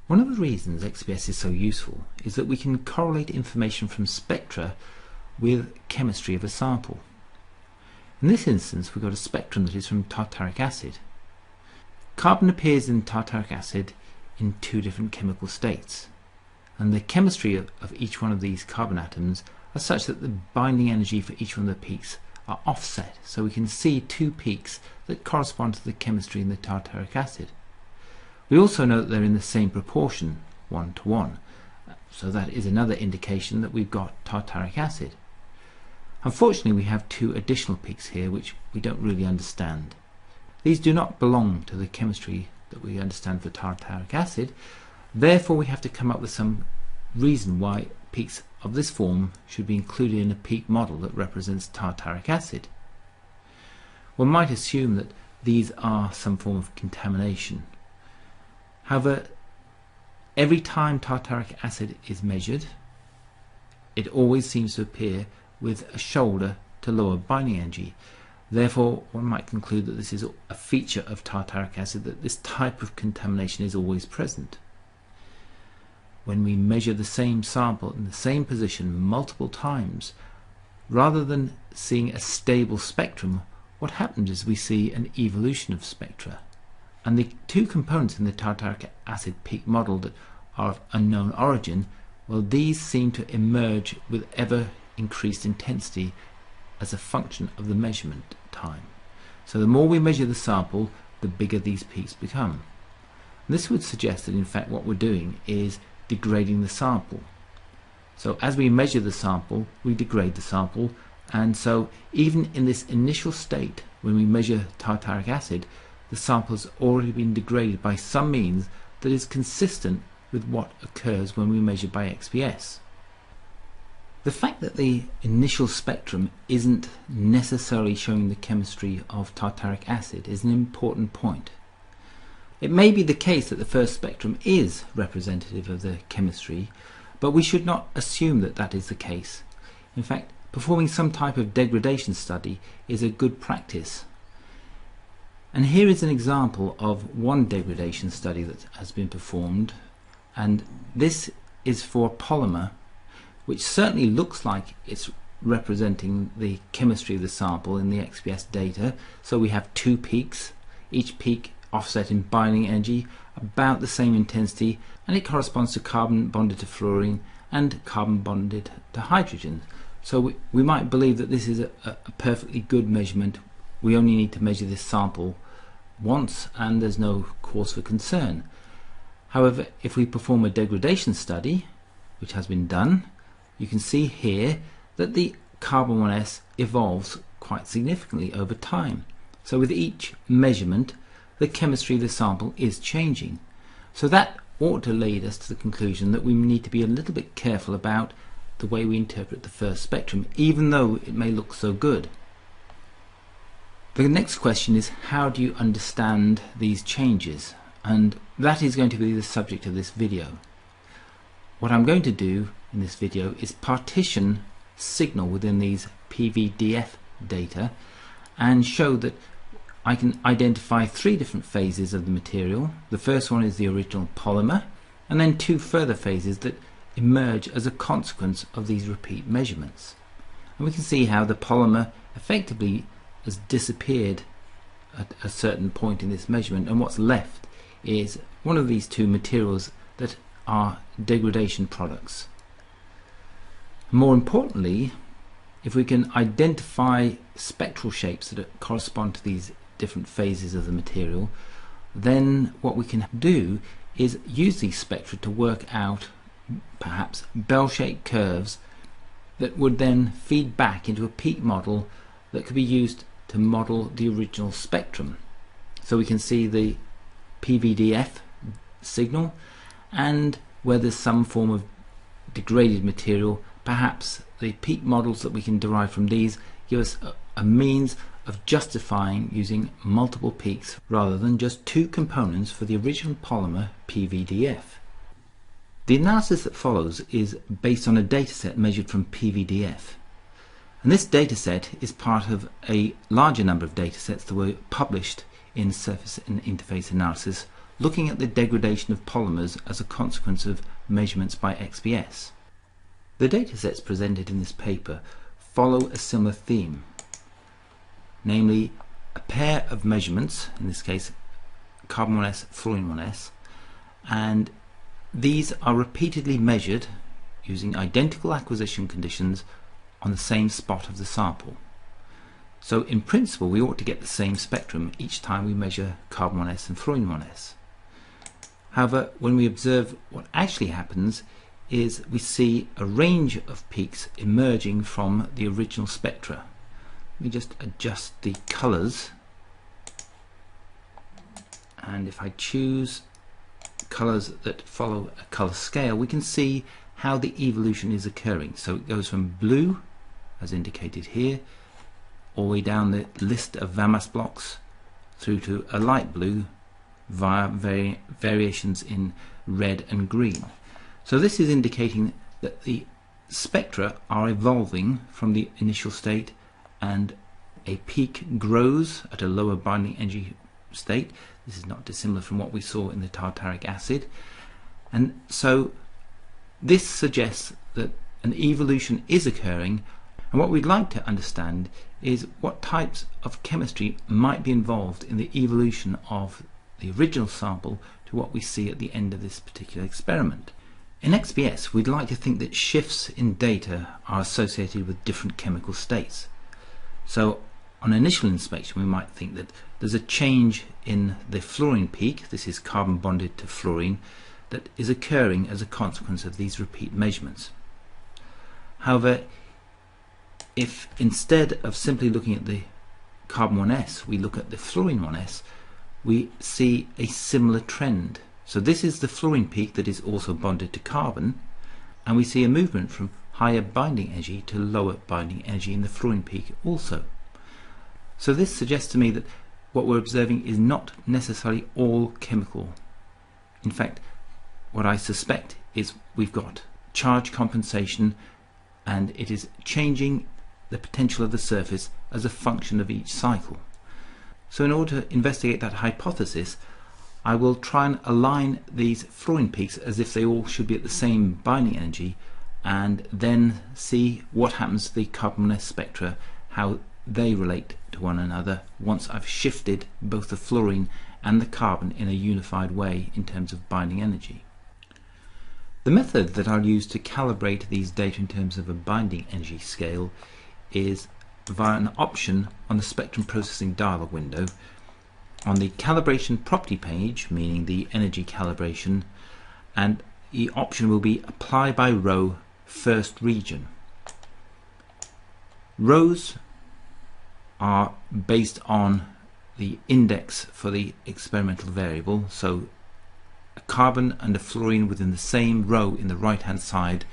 One of the reasons XPS is so useful is that we can correlate information from spectra with chemistry of a sample. In this instance, we've got a spectrum that is from tartaric acid. Carbon appears in tartaric acid in two different chemical states, and the chemistry of each one of these carbon atoms are such that the binding energy for each one of the peaks are offset, so we can see two peaks that correspond to the chemistry in the tartaric acid. We also know that they're in the same proportion, 1 to 1, so that is another indication that we've got tartaric acid. Unfortunately, we have two additional peaks here which we don't really understand. These do not belong to the chemistry that we understand for tartaric acid, therefore we have to come up with some reason why peaks of this form should be included in a peak model that represents tartaric acid. One might assume that these are some form of contamination. However, every time tartaric acid is measured, it always seems to appear with a shoulder to lower binding energy. Therefore, one might conclude that this is a feature of tartaric acid, that this type of contamination is always present. When we measure the same sample in the same position multiple times, rather than seeing a stable spectrum, what happens is we see an evolution of spectra. And the two components in the tartaric acid peak model that are of unknown origin, well, these seem to emerge with ever increased intensity as a function of the measurement time. So the more we measure the sample, the bigger these peaks become. And this would suggest that in fact what we're doing is degrading the sample. So as we measure the sample, we degrade the sample, and so even in this initial state when we measure tartaric acid, the sample has already been degraded by some means that is consistent with what occurs when we measure by XPS. The fact that the initial spectrum isn't necessarily showing the chemistry of tartaric acid is an important point. It may be the case that the first spectrum is representative of the chemistry, but we should not assume that that is the case. In fact, performing some type of degradation study is a good practice. And here is an example of one degradation study that has been performed, and this is for a polymer which certainly looks like it's representing the chemistry of the sample in the XPS data. So we have two peaks, each peak offset in binding energy, about the same intensity, and it corresponds to carbon bonded to fluorine and carbon bonded to hydrogen. So we might believe that this is a perfectly good measurement. We only need to measure this sample once and there's no cause for concern. However, if we perform a degradation study, which has been done, you can see here that the carbon 1s evolves quite significantly over time. So with each measurement, the chemistry of the sample is changing. So that ought to lead us to the conclusion that we need to be a little bit careful about the way we interpret the first spectrum, even though it may look so good. The next question is, how do you understand these changes? And that is going to be the subject of this video. What I'm going to do in this video is partition signal within these PVdF data and show that I can identify three different phases of the material. The first one is the original polymer, and then two further phases that emerge as a consequence of these repeat measurements. And we can see how the polymer effectively has disappeared at a certain point in this measurement, and what's left is one of these two materials that are degradation products. More importantly, if we can identify spectral shapes that correspond to these different phases of the material, then what we can do is use these spectra to work out perhaps bell-shaped curves that would then feed back into a peak model that could be used to model the original spectrum. So we can see the PVdF signal, and where there's some form of degraded material, perhaps the peak models that we can derive from these give us a means of justifying using multiple peaks rather than just two components for the original polymer PVdF. The analysis that follows is based on a dataset measured from PVdF, and this dataset is part of a larger number of datasets that were published in surface and interface analysis looking at the degradation of polymers as a consequence of measurements by XPS. The datasets presented in this paper follow a similar theme, namely a pair of measurements, in this case carbon 1s, fluorine 1s, and these are repeatedly measured using identical acquisition conditions on the same spot of the sample. So in principle we ought to get the same spectrum each time we measure carbon 1s and fluorine 1s. However, when we observe, what actually happens is we see a range of peaks emerging from the original spectra. Let me just adjust the colours, and if I choose colours that follow a colour scale, we can see how the evolution is occurring. So it goes from blue, as indicated here, all the way down the list of VAMAS blocks through to a light blue via variations in red and green. So this is indicating that the spectra are evolving from the initial state, and a peak grows at a lower binding energy state. This is not dissimilar from what we saw in the tartaric acid, and so this suggests that an evolution is occurring, and what we'd like to understand is what types of chemistry might be involved in the evolution of the original sample to what we see at the end of this particular experiment. In XPS, we'd like to think that shifts in data are associated with different chemical states. So on initial inspection we might think that there's a change in the fluorine peak, this is carbon bonded to fluorine, that is occurring as a consequence of these repeat measurements. However, if instead of simply looking at the carbon 1s we look at the fluorine 1s, we see a similar trend. So this is the fluorine peak that is also bonded to carbon, and we see a movement from higher binding energy to lower binding energy in the fluorine peak also. So this suggests to me that what we're observing is not necessarily all chemical. In fact, what I suspect is we've got charge compensation, and it is changing the potential of the surface as a function of each cycle. So in order to investigate that hypothesis, I will try and align these fluorine peaks as if they all should be at the same binding energy, and then see what happens to the carbon 1s spectra, how they relate to one another once I've shifted both the fluorine and the carbon in a unified way in terms of binding energy. The method that I'll use to calibrate these data in terms of a binding energy scale is via an option on the spectrum processing dialog window. On the calibration property page, meaning the energy calibration, and the option will be apply by row first region. Rows are based on the index for the experimental variable, so a carbon and a fluorine within the same row in the right hand side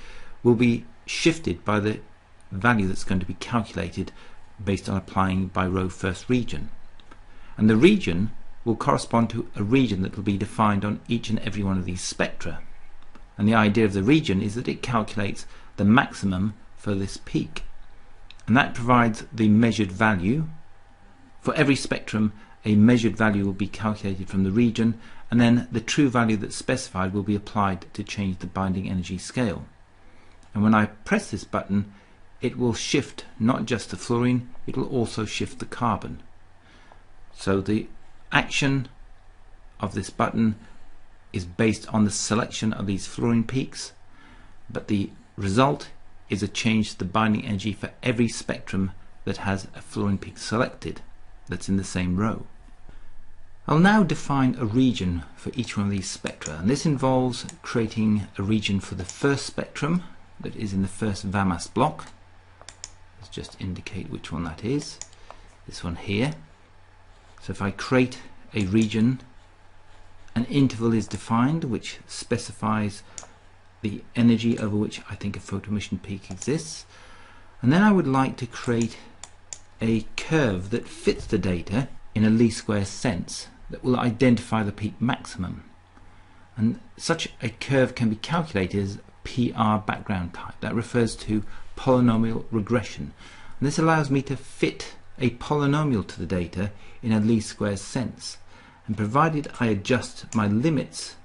will be shifted by the value that's going to be calculated based on applying by row first region. And the region will correspond to a region that will be defined on each and every one of these spectra. And the idea of the region is that it calculates the maximum for this peak. And that provides the measured value. For every spectrum, a measured value will be calculated from the region, and then the true value that's specified will be applied to change the binding energy scale. And when I press this button, it will shift not just the fluorine, it will also shift the carbon. So the action of this button is based on the selection of these fluorine peaks, but the result is a change to the binding energy for every spectrum that has a fluorine peak selected that's in the same row. I'll now define a region for each one of these spectra, and this involves creating a region for the first spectrum that is in the first VAMAS block. Let's just indicate which one that is, this one here. So if I create a region, an interval is defined which specifies the energy over which I think a photoemission peak exists, and then I would like to create a curve that fits the data in a least square sense that will identify the peak maximum, and such a curve can be calculated as PR background type. That refers to polynomial regression, and this allows me to fit a polynomial to the data in a least square sense, and provided I adjust my limits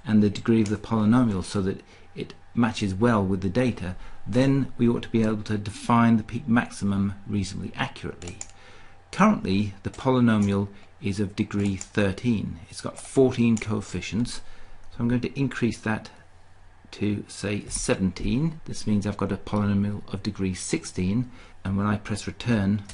and the degree of the polynomial so that it matches well with the data, then we ought to be able to define the peak maximum reasonably accurately. Currently the polynomial is of degree 13. It's got 14 coefficients, so I'm going to increase that to say 17. This means I've got a polynomial of degree 16, and when I press return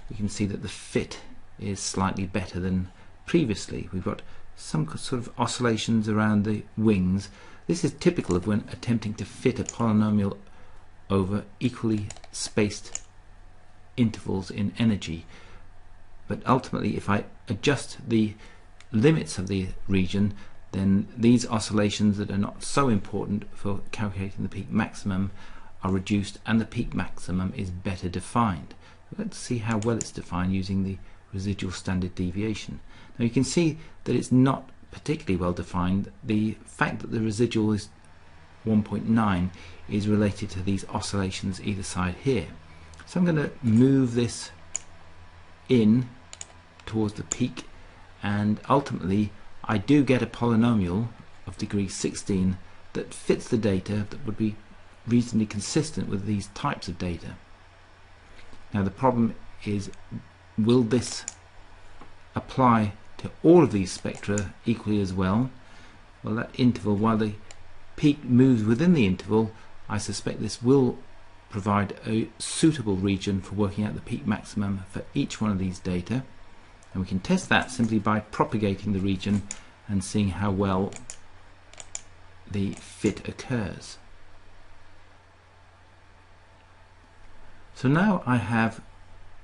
we can see that the fit is slightly better than previously. We've got some sort of oscillations around the wings. This is typical of when attempting to fit a polynomial over equally spaced intervals in energy. But ultimately, if I adjust the limits of the region, then these oscillations that are not so important for calculating the peak maximum are reduced and the peak maximum is better defined. Let's see how well it's defined using the residual standard deviation. Now you can see that it's not particularly well defined. The fact that the residual is 1.9 is related to these oscillations either side here. So I'm going to move this in towards the peak, and ultimately I do get a polynomial of degree 16 that fits the data, that would be reasonably consistent with these types of data. Now the problem is, will this apply to all of these spectra equally as well? Well, that interval, while the peak moves within the interval, I suspect this will provide a suitable region for working out the peak maximum for each one of these data, and we can test that simply by propagating the region and seeing how well the fit occurs. So now I have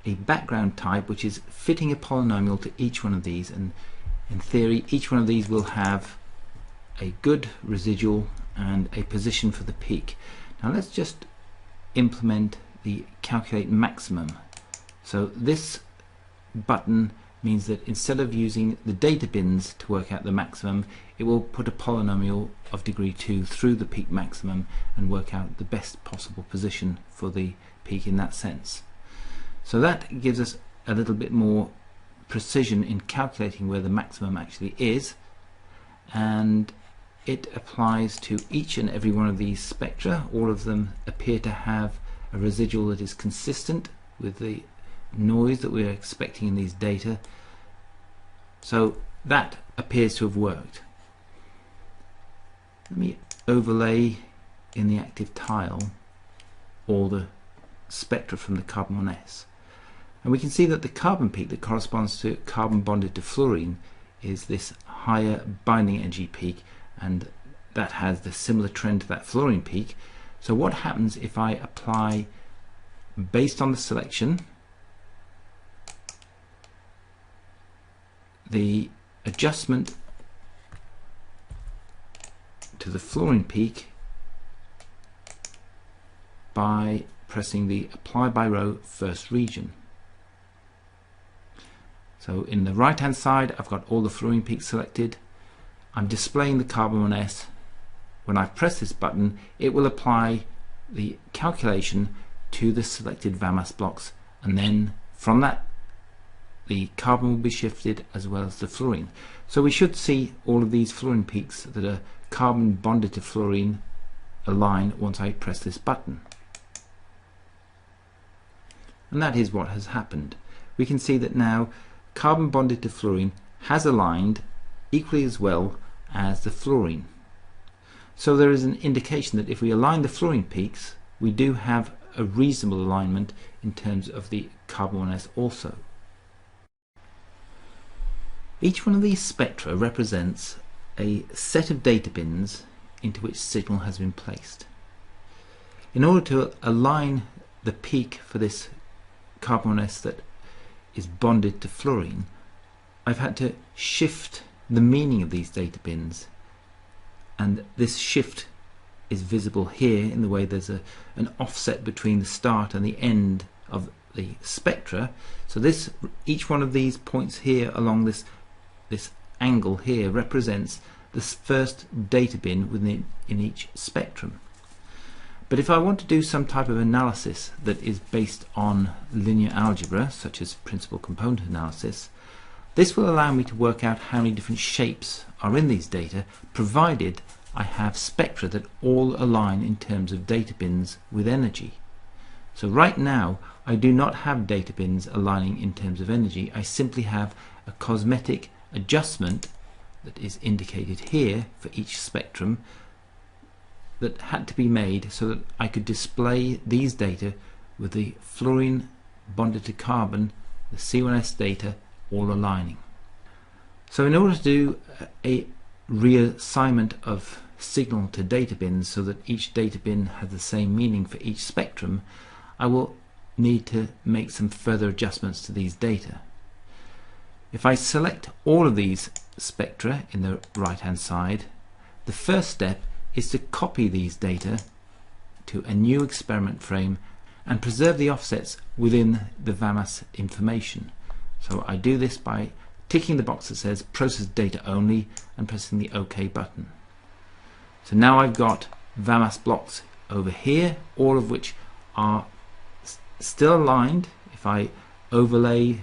a background type which is fitting a polynomial to each one of these, and in theory each one of these will have a good residual and a position for the peak. Now let's just implement the calculate maximum. So this button means that instead of using the data bins to work out the maximum, it will put a polynomial of degree 2 through the peak maximum and work out the best possible position for the peak in that sense. So that gives us a little bit more precision in calculating where the maximum actually is, and it applies to each and every one of these spectra. All of them appear to have a residual that is consistent with the noise that we're expecting in these data, so that appears to have worked. Let me overlay in the active tile all the spectra from the carbon 1s, and we can see that the carbon peak that corresponds to carbon bonded to fluorine is this higher binding energy peak, and that has the similar trend to that fluorine peak. So what happens if I apply, based on the selection, the adjustment to the fluorine peak by pressing the apply by row first region. So in the right hand side I've got all the fluorine peaks selected. I'm displaying the carbon 1s. When I press this button, it will apply the calculation to the selected VAMAS blocks, and then from that the carbon will be shifted as well as the fluorine. So we should see all of these fluorine peaks that are carbon bonded to fluorine align once I press this button. And that is what has happened. We can see that now carbon bonded to fluorine has aligned equally as well as the fluorine. So there is an indication that if we align the fluorine peaks, we do have a reasonable alignment in terms of the carbon 1s also. Each one of these spectra represents a set of data bins into which signal has been placed. In order to align the peak for this carbon 1s that is bonded to fluorine, I've had to shift the meaning of these data bins, and this shift is visible here in the way there's an offset between the start and the end of the spectra. So this, each one of these points here along this angle here represents the first data bin within in each spectrum. But if I want to do some type of analysis that is based on linear algebra, such as principal component analysis, This will allow me to work out how many different shapes are in these data, provided I have spectra that all align in terms of data bins with energy. So right now I do not have data bins aligning in terms of energy. I simply have a cosmetic adjustment that is indicated here for each spectrum that had to be made so that I could display these data with the fluorine bonded to carbon, the C1s data, all aligning. So in order to do a reassignment of signal to data bins so that each data bin has the same meaning for each spectrum, I will need to make some further adjustments to these data. If I select all of these spectra in the right hand side, the first step is to copy these data to a new experiment frame and preserve the offsets within the VAMAS information. So I do this by ticking the box that says process data only and pressing the OK button. So now I've got VAMAS blocks over here, all of which are still aligned. If I overlay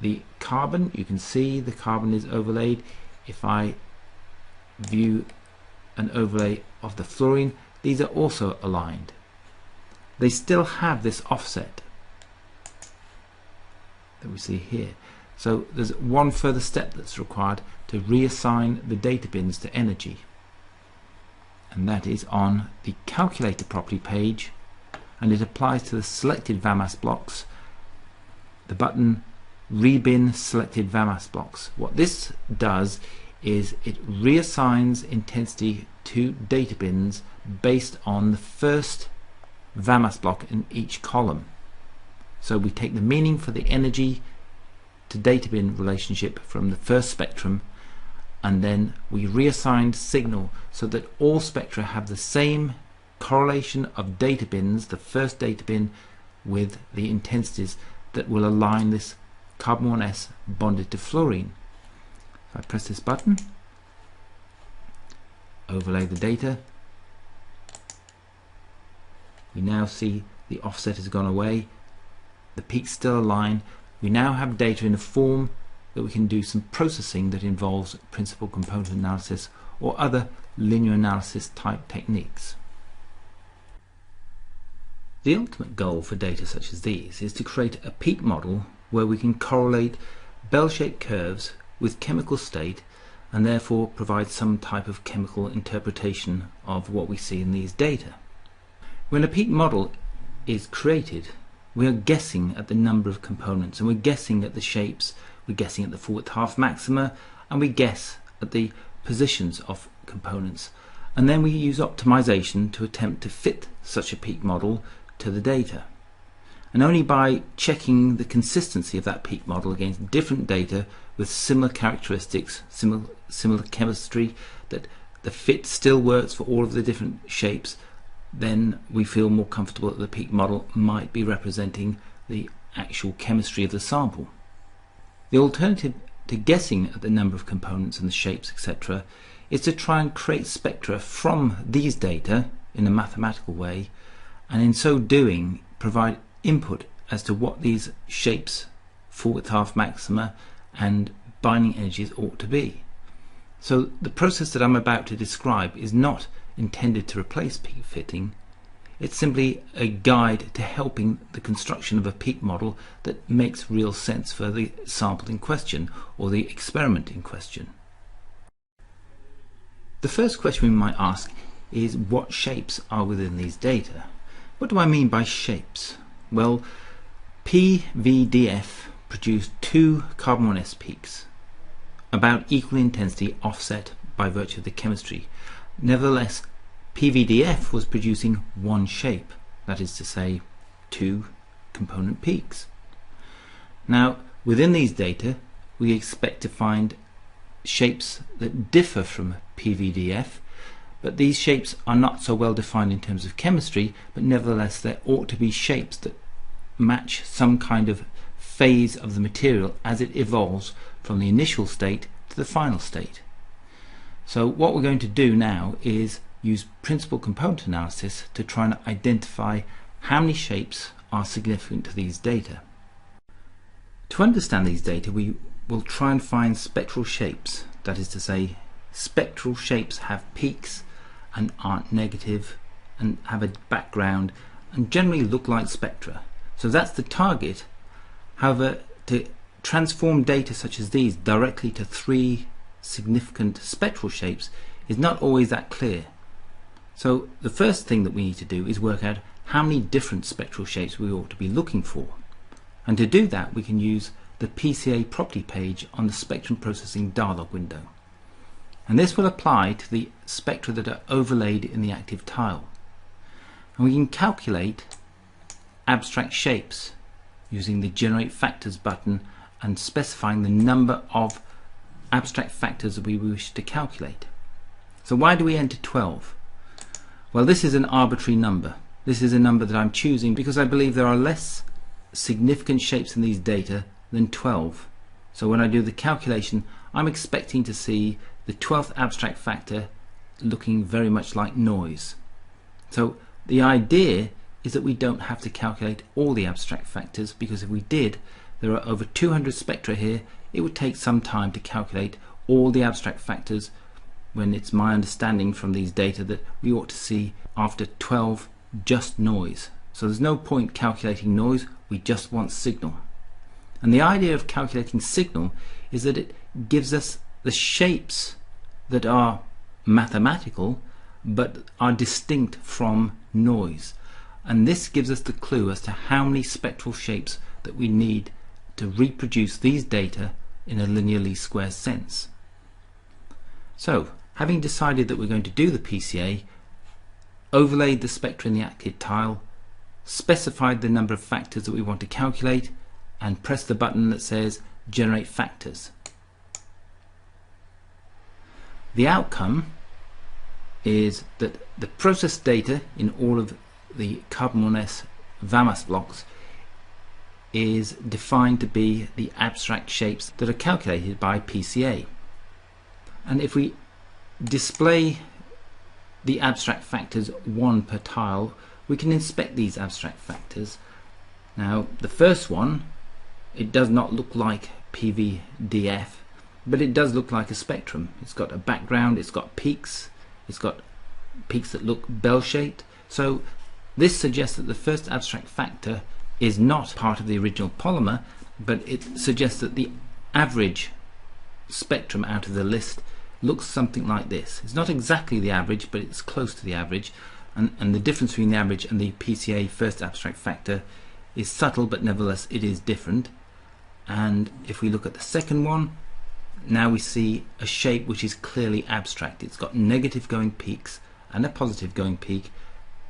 the carbon, you can see the carbon is overlaid. If I view an overlay of the fluorine, these are also aligned. They still have this offset that we see here. So there's one further step that's required to reassign the data bins to energy, and that is on the calculator property page, and it applies to the selected VAMAS blocks, the button Rebin Selected VAMAS Blocks. What this does is it reassigns intensity to data bins based on the first VAMAS block in each column. So we take the meaning for the energy to data bin relationship from the first spectrum, and then we reassign signal so that all spectra have the same correlation of data bins, the first data bin, with the intensities that will align this carbon 1s bonded to fluorine. If I press this button, overlay the data, we now see the offset has gone away, the peaks still align. We now have data in a form that we can do some processing that involves principal component analysis or other linear analysis type techniques. The ultimate goal for data such as these is to create a peak model where we can correlate bell-shaped curves with chemical state and therefore provide some type of chemical interpretation of what we see in these data. When a peak model is created, we are guessing at the number of components, and we're guessing at the shapes, we're guessing at the full width half maxima, and we guess at the positions of components, and then we use optimization to attempt to fit such a peak model to the data. And only by checking the consistency of that peak model against different data with similar characteristics, similar chemistry, that the fit still works for all of the different shapes, then we feel more comfortable that the peak model might be representing the actual chemistry of the sample. The alternative to guessing at the number of components and the shapes, etc., is to try and create spectra from these data in a mathematical way, and in so doing provide input as to what these shapes, full width half maxima, and binding energies ought to be. So the process that I'm about to describe is not intended to replace peak fitting. It's simply a guide to helping the construction of a peak model that makes real sense for the sample in question or the experiment in question. The first question we might ask is what shapes are within these data? What do I mean by shapes? Well, PVdF produced two carbon 1s peaks, about equal intensity offset by virtue of the chemistry. Nevertheless, PVdF was producing one shape, that is to say, two component peaks. Now, within these data, we expect to find shapes that differ from PVdF, but these shapes are not so well defined in terms of chemistry, but nevertheless there ought to be shapes that match some kind of phase of the material as it evolves from the initial state to the final state. So what we're going to do now is use principal component analysis to try and identify how many shapes are significant to these data. To understand these data, we will try and find spectral shapes. That is to say, spectral shapes have peaks and aren't negative and have a background and generally look like spectra. So that's the target. However, to transform data such as these directly to three significant spectral shapes is not always that clear. So the first thing that we need to do is work out how many different spectral shapes we ought to be looking for. And to do that, we can use the PCA property page on the spectrum processing dialog window. And this will apply to the spectra that are overlaid in the active tile. And we can calculate abstract shapes using the Generate Factors button and specifying the number of abstract factors that we wish to calculate. So why do we enter 12? Well, this is an arbitrary number. This is a number that I'm choosing because I believe there are less significant shapes in these data than 12. So when I do the calculation, I'm expecting to see the 12th abstract factor looking very much like noise. So the idea is that we don't have to calculate all the abstract factors, because if we did, there are over 200 spectra here. It would take some time to calculate all the abstract factors, when it's my understanding from these data that we ought to see after 12 just noise. So there's no point calculating noise, we just want signal. And the idea of calculating signal is that it gives us the shapes that are mathematical but are distinct from noise. And this gives us the clue as to how many spectral shapes that we need to reproduce these data in a linear least square sense. So, having decided that we're going to do the PCA, overlaid the spectra in the active tile, specified the number of factors that we want to calculate, and press the button that says Generate Factors. The outcome is that the processed data in all of the carbon-1s VAMAS blocks is defined to be the abstract shapes that are calculated by PCA. And if we display the abstract factors one per tile, we can inspect these abstract factors. Now the first one, it does not look like PVdF, but it does look like a spectrum. It's got a background, it's got peaks that look bell-shaped. So this suggests that the first abstract factor is not part of the original polymer, but it suggests that the average spectrum out of the list looks something like this. It's not exactly the average, but it's close to the average, and the difference between the average and the PCA first abstract factor is subtle, but nevertheless it is different. And if we look at the second one, now we see a shape which is clearly abstract. It's got negative going peaks and a positive going peak.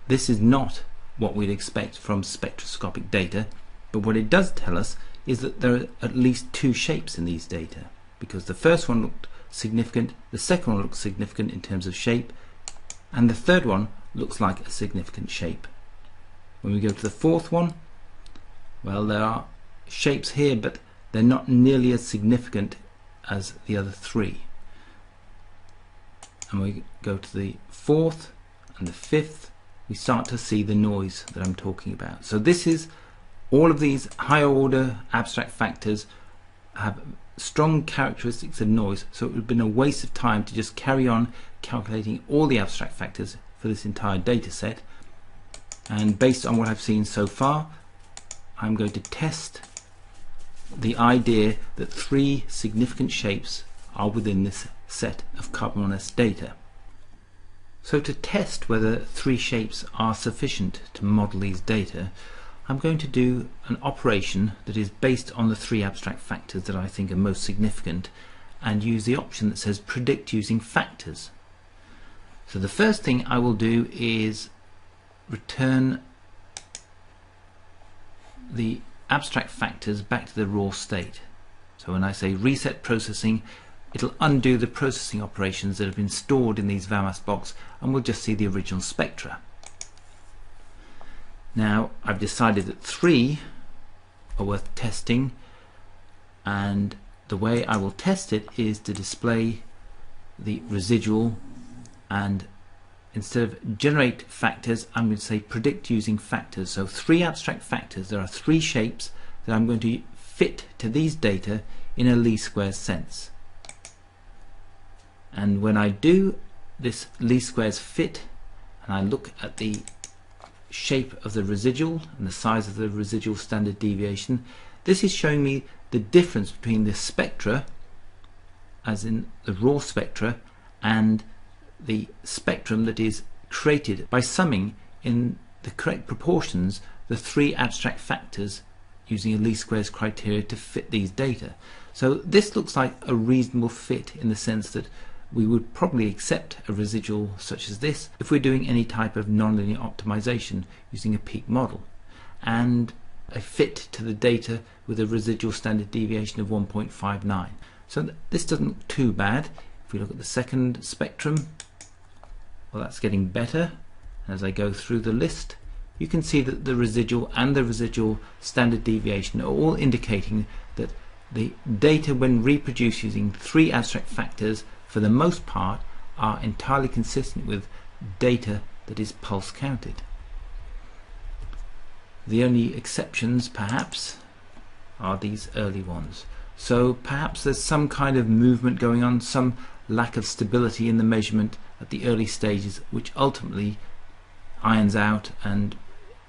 This is not what we'd expect from spectroscopic data, but what it does tell us is that there are at least two shapes in these data, because the first one looked significant, the second one looks significant in terms of shape, and the third one looks like a significant shape. When we go to the fourth one, well, there are shapes here, but they're not nearly as significant as the other three. And we go to the fourth and the fifth, we start to see the noise that I'm talking about. So this is, all of these higher order abstract factors have strong characteristics of noise, so it would have been a waste of time to just carry on calculating all the abstract factors for this entire data set. And based on what I've seen so far, I'm going to test the idea that three significant shapes are within this set of carbon-1s data. So to test whether three shapes are sufficient to model these data, I'm going to do an operation that is based on the three abstract factors that I think are most significant, and use the option that says predict using factors. So the first thing I will do is return the abstract factors back to the raw state. So when I say reset processing, it'll undo the processing operations that have been stored in these VAMAS blocks, and we'll just see the original spectra. Now I've decided that three are worth testing, and the way I will test it is to display the residual, and instead of generate factors, I'm going to say predict using factors. So three abstract factors. There are three shapes that I'm going to fit to these data in a least squares sense. And when I do this least squares fit and I look at the shape of the residual and the size of the residual standard deviation, this is showing me the difference between the spectra, as in the raw spectra, and the spectrum that is created by summing in the correct proportions the three abstract factors using a least squares criteria to fit these data. So this looks like a reasonable fit in the sense that we would probably accept a residual such as this if we're doing any type of nonlinear optimization using a peak model, and a fit to the data with a residual standard deviation of 1.59. So this doesn't look too bad. If we look at the second spectrum, well, that's getting better. As I go through the list, you can see that the residual and the residual standard deviation are all indicating that the data, when reproduced using three abstract factors, for the most part are entirely consistent with data that is pulse counted. The only exceptions perhaps are these early ones. So perhaps there's some kind of movement going on, some lack of stability in the measurement at the early stages, which ultimately irons out, and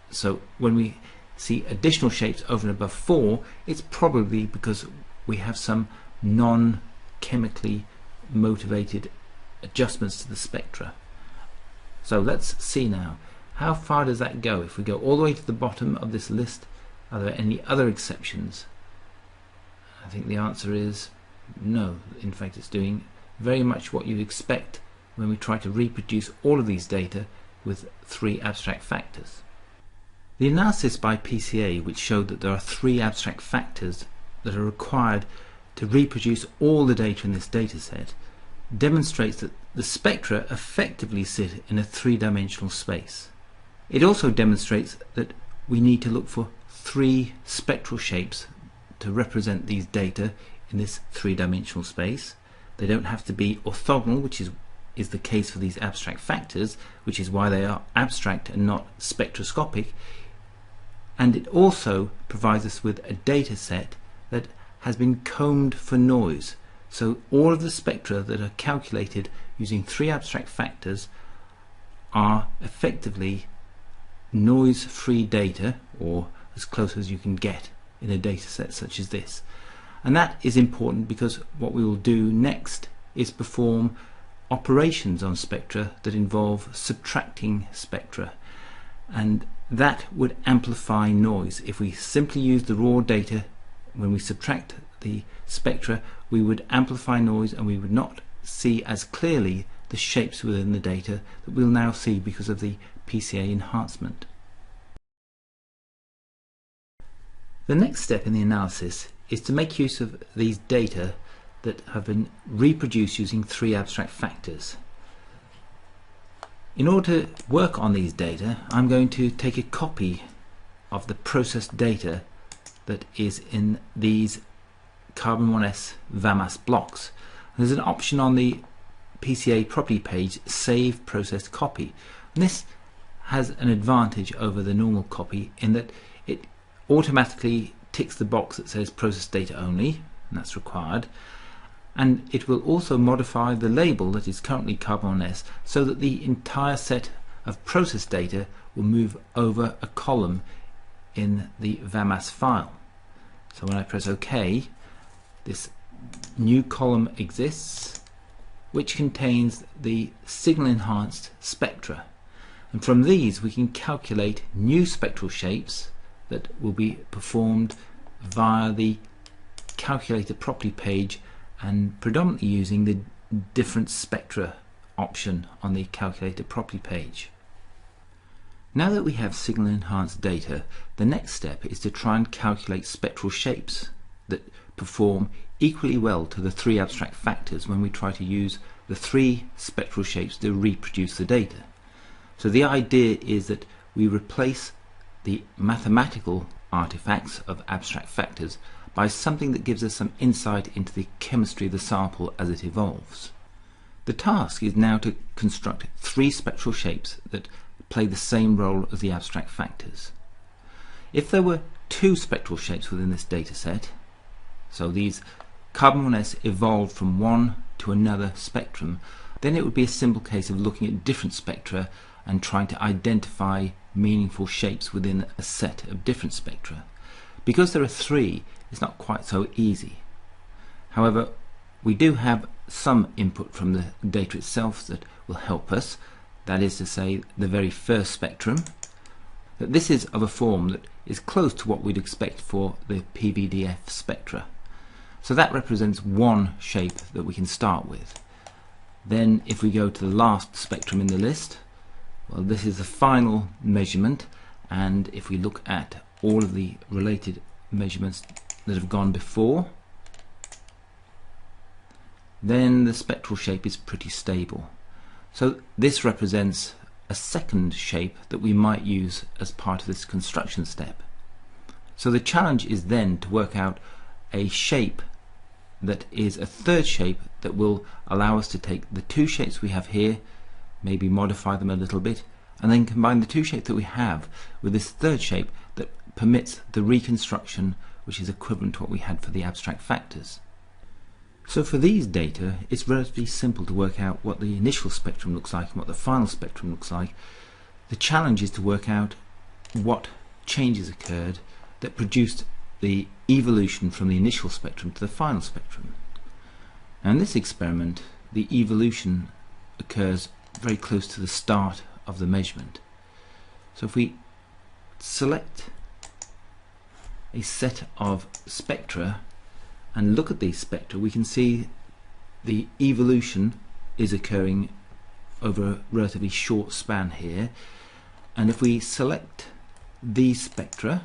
so when we see additional shapes over and above 4, it's probably because we have some non-chemically motivated adjustments to the spectra. So let's see now, how far does that go? If we go all the way to the bottom of this list, are there any other exceptions? I think the answer is no. In fact, it's doing very much what you'd expect when we try to reproduce all of these data with three abstract factors. The analysis by PCA, which showed that there are three abstract factors that are required to reproduce all the data in this data set, demonstrates that the spectra effectively sit in a three-dimensional space. It also demonstrates that we need to look for three spectral shapes to represent these data in this three-dimensional space. They don't have to be orthogonal, which is the case for these abstract factors, which is why they are abstract and not spectroscopic. And it also provides us with a data set that has been combed for noise. So all of the spectra that are calculated using three abstract factors are effectively noise-free data, or as close as you can get in a data set such as this. And that is important because what we will do next is perform operations on spectra that involve subtracting spectra, and that would amplify noise. If we simply use the raw data, when we subtract the spectra, we would amplify noise and we would not see as clearly the shapes within the data that we'll now see because of the PCA enhancement. The next step in the analysis is to make use of these data that have been reproduced using three abstract factors. In order to work on these data, I'm going to take a copy of the processed data that is in these carbon 1s VAMAS blocks. There's an option on the PCA property page, Save Processed Copy. And this has an advantage over the normal copy in that it automatically ticks the box that says Processed Data Only, and that's required. And it will also modify the label that is currently carbon 1s so that the entire set of processed data will move over a column in the VAMAS file. So when I press OK, this new column exists, which contains the signal enhanced spectra, and from these we can calculate new spectral shapes that will be performed via the calculator property page, and predominantly using the different spectra option on the calculator property page. Now that we have signal enhanced data, the next step is to try and calculate spectral shapes that perform equally well to the three abstract factors when we try to use the three spectral shapes to reproduce the data. So the idea is that we replace the mathematical artifacts of abstract factors by something that gives us some insight into the chemistry of the sample as it evolves. The task is now to construct three spectral shapes that play the same role as the abstract factors. If there were two spectral shapes within this data set, so these carbon 1s evolved from one to another spectrum, then it would be a simple case of looking at different spectra and trying to identify meaningful shapes within a set of different spectra. Because there are three, it's not quite so easy. However, we do have some input from the data itself that will help us. That is to say, the very first spectrum. That this is of a form that is close to what we'd expect for the PVdF spectra. So that represents one shape that we can start with. Then if we go to the last spectrum in the list, well, this is the final measurement, and if we look at all of the related measurements that have gone before, then the spectral shape is pretty stable. So this represents a second shape that we might use as part of this construction step. So the challenge is then to work out a shape that is a third shape that will allow us to take the two shapes we have here, maybe modify them a little bit, and then combine the two shapes that we have with this third shape that permits the reconstruction which is equivalent to what we had for the abstract factors. So for these data, it's relatively simple to work out what the initial spectrum looks like and what the final spectrum looks like. The challenge is to work out what changes occurred that produced the evolution from the initial spectrum to the final spectrum. Now in this experiment, the evolution occurs very close to the start of the measurement. So if we select a set of spectra and look at these spectra, we can see the evolution is occurring over a relatively short span here. And if we select these spectra,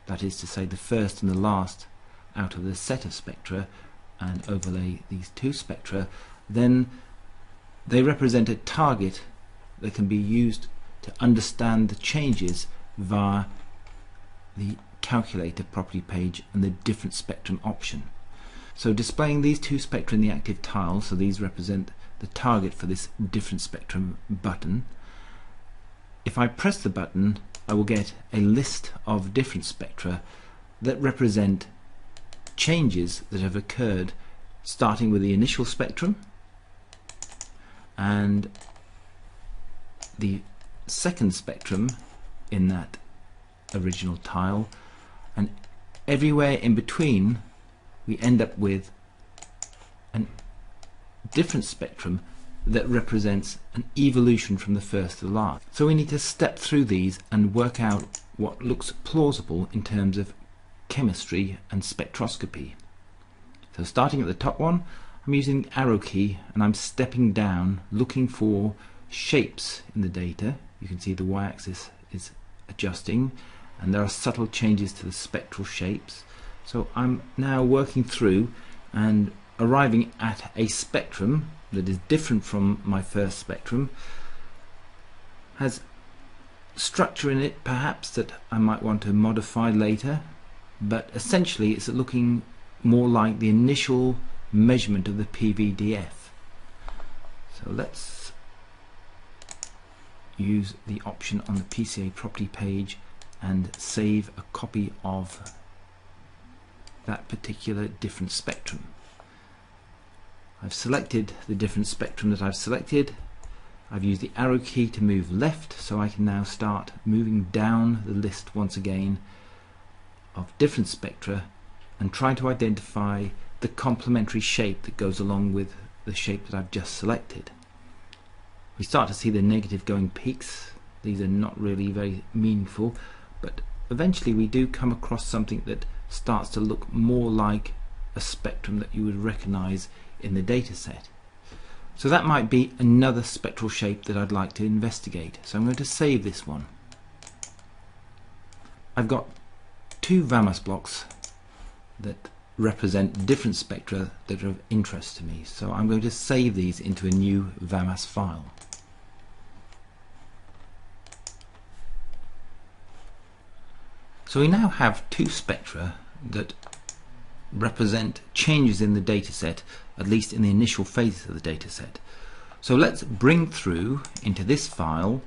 that is to say the first and the last out of the set of spectra, and overlay these two spectra, then they represent a target that can be used to understand the changes via the calculator property page and the different spectrum option. So displaying these two spectra in the active tile, so these represent the target for this different spectrum button. If I press the button, I will get a list of different spectra that represent changes that have occurred starting with the initial spectrum and the second spectrum in that original tile, and everywhere in between we end up with a different spectrum that represents an evolution from the first to the last. So we need to step through these and work out what looks plausible in terms of chemistry and spectroscopy. So starting at the top one, I'm using the arrow key and I'm stepping down looking for shapes in the data. You can see the y-axis is adjusting and there are subtle changes to the spectral shapes. So I'm now working through and arriving at a spectrum that is different from my first spectrum, has structure in it perhaps that I might want to modify later, but essentially it's looking more like the initial measurement of the PVdF. So let's use the option on the PCA property page and save a copy of that particular different spectrum. I've selected the different spectrum that I've selected. I've used the arrow key to move left, so I can now start moving down the list once again of different spectra and trying to identify the complementary shape that goes along with the shape that I've just selected. We start to see the negative going peaks. These are not really very meaningful, but eventually we do come across something that starts to look more like a spectrum that you would recognize in the data set. So that might be another spectral shape that I'd like to investigate. So I'm going to save this one. I've got two VAMAS blocks that represent different spectra that are of interest to me. So I'm going to save these into a new VAMAS file. So we now have two spectra that represent changes in the dataset, at least in the initial phases of the dataset. So let's bring through into this file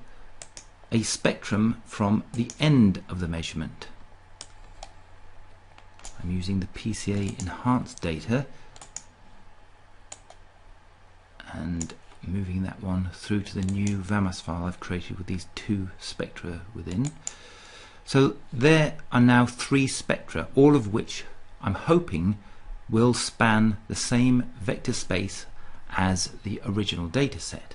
a spectrum from the end of the measurement. I'm using the PCA enhanced data and moving that one through to the new VAMAS file I've created with these two spectra within. So there are now 3 spectra, all of which I'm hoping will span the same vector space as the original data set.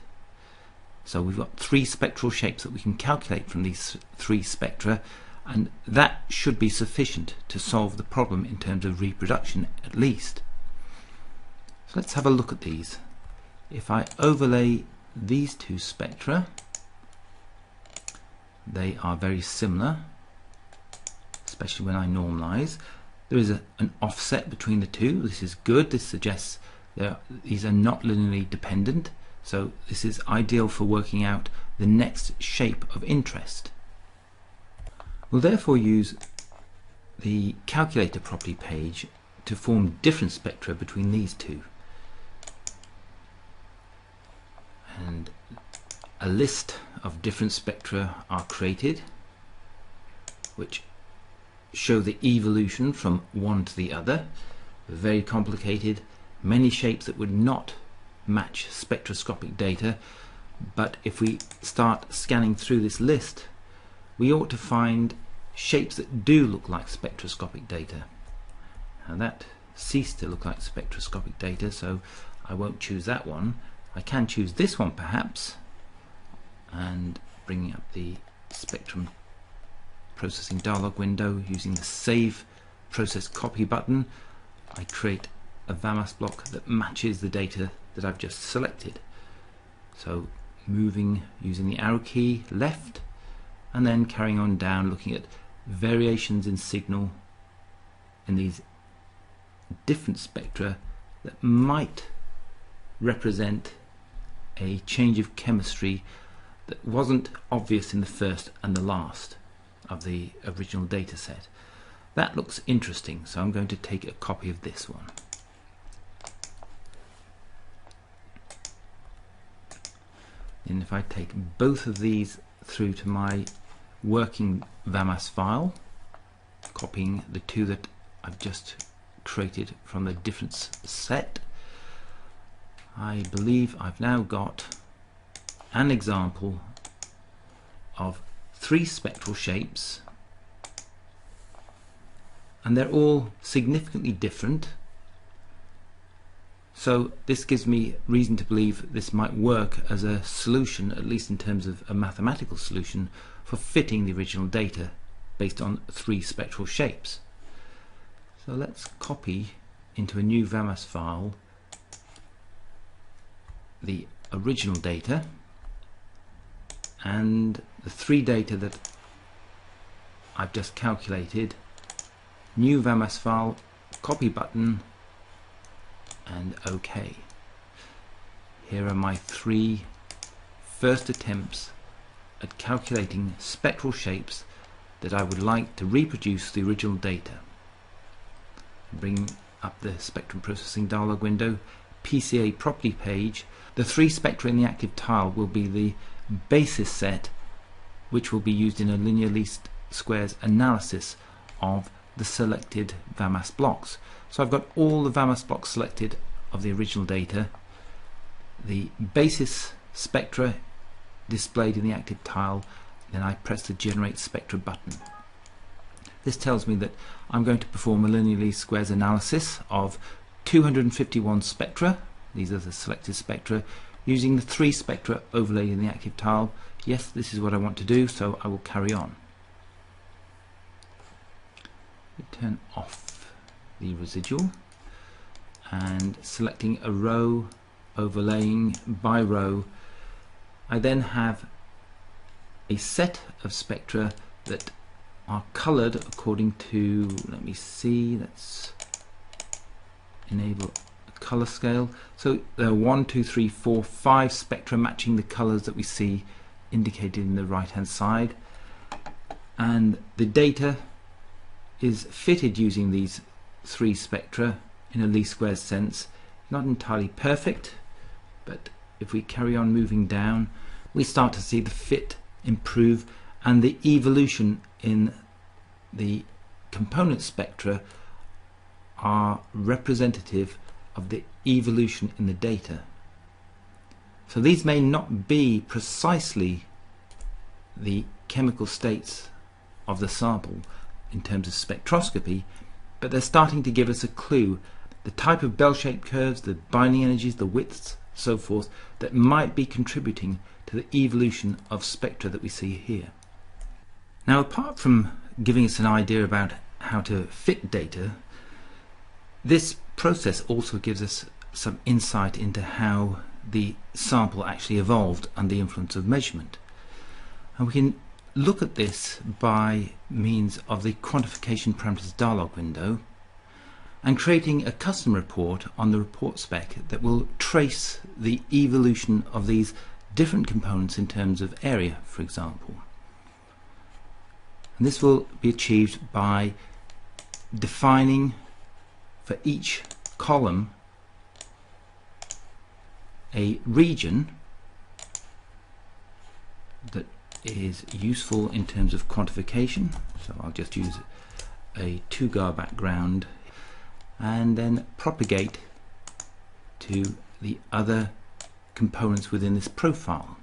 So we've got 3 spectral shapes that we can calculate from these 3 spectra, and that should be sufficient to solve the problem in terms of reproduction at least. So let's have a look at these. If I overlay these 2 spectra, they are very similar, especially when I normalize. There is an offset between the two. This is good. This suggests these are not linearly dependent, so this is ideal for working out the next shape of interest. We'll therefore use the calculator property page to form different spectra between these two. And a list of different spectra are created, which show the evolution from one to the other. Very complicated, many shapes that would not match spectroscopic data, but if we start scanning through this list, we ought to find shapes that do look like spectroscopic data. Now that ceased to look like spectroscopic data, so I won't choose that one. I can choose this one perhaps, and bringing up the spectrum processing dialog window using the Save Process Copy button, I create a VAMAS block that matches the data that I've just selected. So moving using the arrow key left, and then carrying on down, looking at variations in signal in these different spectra that might represent a change of chemistry that wasn't obvious in the first and the last of the original data set. That looks interesting, so I'm going to take a copy of this one. And if I take both of these through to my working VAMAS file, copying the 2 that I've just created from the difference set, I believe I've now got an example of 3 spectral shapes, and they're all significantly different. So this gives me reason to believe this might work as a solution, at least in terms of a mathematical solution, for fitting the original data based on 3 spectral shapes. So let's copy into a new VAMAS file the original data and the 3 data that I've just calculated. New VAMAS file, copy button, and OK. Here are my 3 first attempts at calculating spectral shapes that I would like to reproduce the original data. Bring up the spectrum processing dialog window, PCA property page. The 3 spectra in the active tile will be the basis set, which will be used in a linear least squares analysis of the selected VAMAS blocks. So I've got all the VAMAS blocks selected of the original data, the basis spectra displayed in the active tile, then I press the generate spectra button. This tells me that I'm going to perform a linear least squares analysis of 251 spectra. These are the selected spectra, using the 3 spectra overlaid in the active tile. Yes, this is what I want to do, so I will carry on. Turn off the residual and selecting a row, overlaying by row. I then have a set of spectra that are coloured according to, let me see, let's enable a colour scale. So there are 1, 2, 3, 4, 5 spectra matching the colours that we see indicated in the right hand side, and the data is fitted using these 3 spectra in a least squares sense. Not entirely perfect, but if we carry on moving down, we start to see the fit improve and the evolution in the component spectra are representative of the evolution in the data. So these may not be precisely the chemical states of the sample in terms of spectroscopy, but they're starting to give us a clue, the type of bell-shaped curves, the binding energies, the widths, so forth, that might be contributing to the evolution of spectra that we see here. Now, apart from giving us an idea about how to fit data, this process also gives us some insight into how the sample actually evolved under the influence of measurement. And we can look at this by means of the quantification parameters dialog window and creating a custom report on the report spec that will trace the evolution of these different components in terms of area, for example. And this will be achieved by defining for each column a region that is useful in terms of quantification. So I'll just use a 2GAR background and then propagate to the other components within this profile.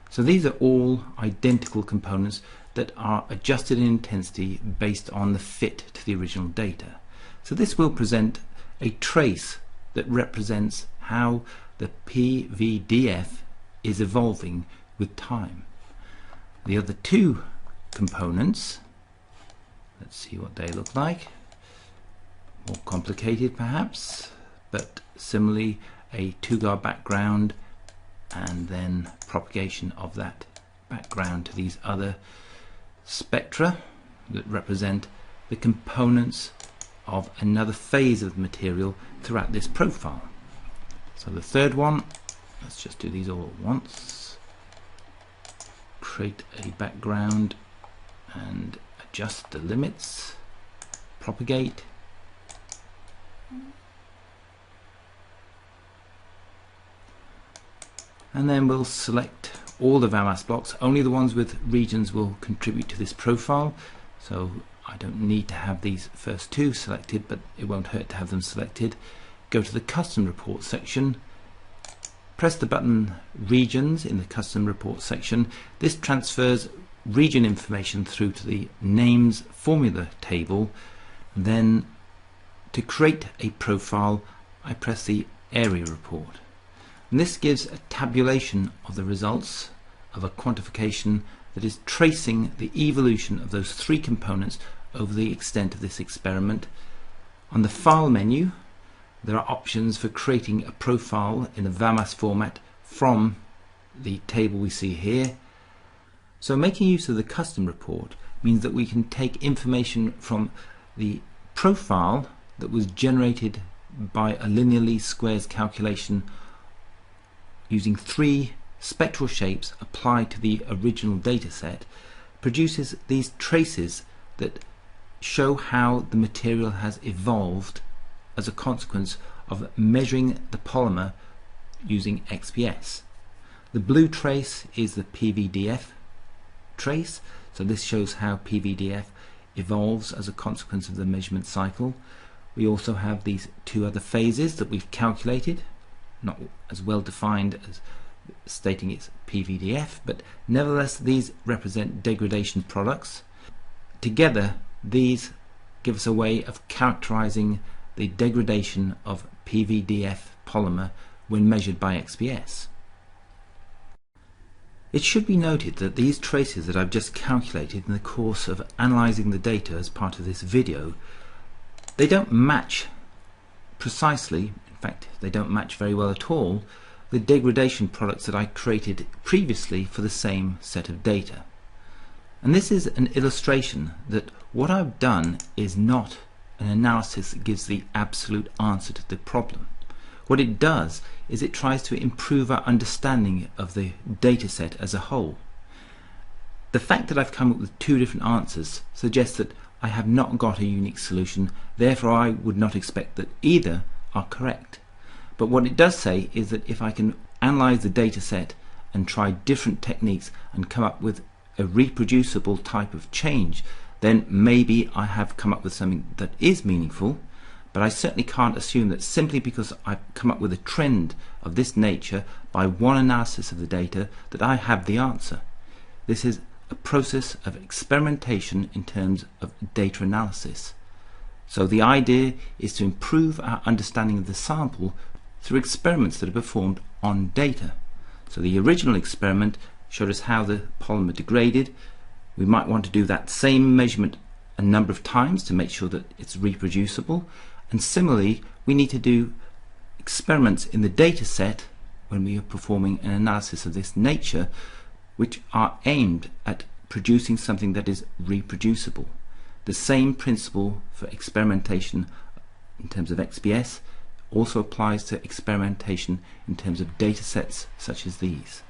So these are all identical components that are adjusted in intensity based on the fit to the original data. So this will present a trace that represents how the PVdF is evolving with time. The other two components, let's see what they look like. More complicated perhaps, but similarly a 2GAR background and then propagation of that background to these other spectra that represent the components of another phase of the material throughout this profile. So the third one, let's just do these all at once. Create a background and adjust the limits, propagate, and then we'll select all the VAMAS blocks. Only the ones with regions will contribute to this profile, so I don't need to have these first two selected, but it won't hurt to have them selected. Go to the custom report section, press the button regions in the custom report section. This transfers region information through to the names formula table. Then to create a profile, I press the area report. And this gives a tabulation of the results of a quantification that is tracing the evolution of those three components over the extent of this experiment. On the file menu, there are options for creating a profile in a VAMAS format from the table we see here. So making use of the custom report means that we can take information from the profile that was generated by a linear least squares calculation using three spectral shapes applied to the original data set, produces these traces that show how the material has evolved as a consequence of measuring the polymer using XPS. The blue trace is the PVdF trace, so this shows how PVdF evolves as a consequence of the measurement cycle. We also have these two other phases that we've calculated, not as well defined as stating it's PVdF, but nevertheless these represent degradation products. Together these give us a way of characterizing the degradation of PVdF polymer when measured by XPS. It should be noted that these traces that I've just calculated in the course of analyzing the data as part of this video, they don't match precisely, in fact they don't match very well at all, the degradation products that I created previously for the same set of data. And this is an illustration that what I've done is not an analysis that gives the absolute answer to the problem. What it does is it tries to improve our understanding of the data set as a whole. The fact that I've come up with two different answers suggests that I have not got a unique solution, therefore I would not expect that either are correct. But what it does say is that if I can analyze the data set and try different techniques and come up with a reproducible type of change, then maybe I have come up with something that is meaningful, but I certainly can't assume that simply because I've come up with a trend of this nature by one analysis of the data that I have the answer. This is a process of experimentation in terms of data analysis. So the idea is to improve our understanding of the sample through experiments that are performed on data. So the original experiment showed us how the polymer degraded. We might want to do that same measurement a number of times to make sure that it's reproducible, and similarly we need to do experiments in the data set when we are performing an analysis of this nature which are aimed at producing something that is reproducible. The same principle for experimentation in terms of XPS also applies to experimentation in terms of data sets such as these.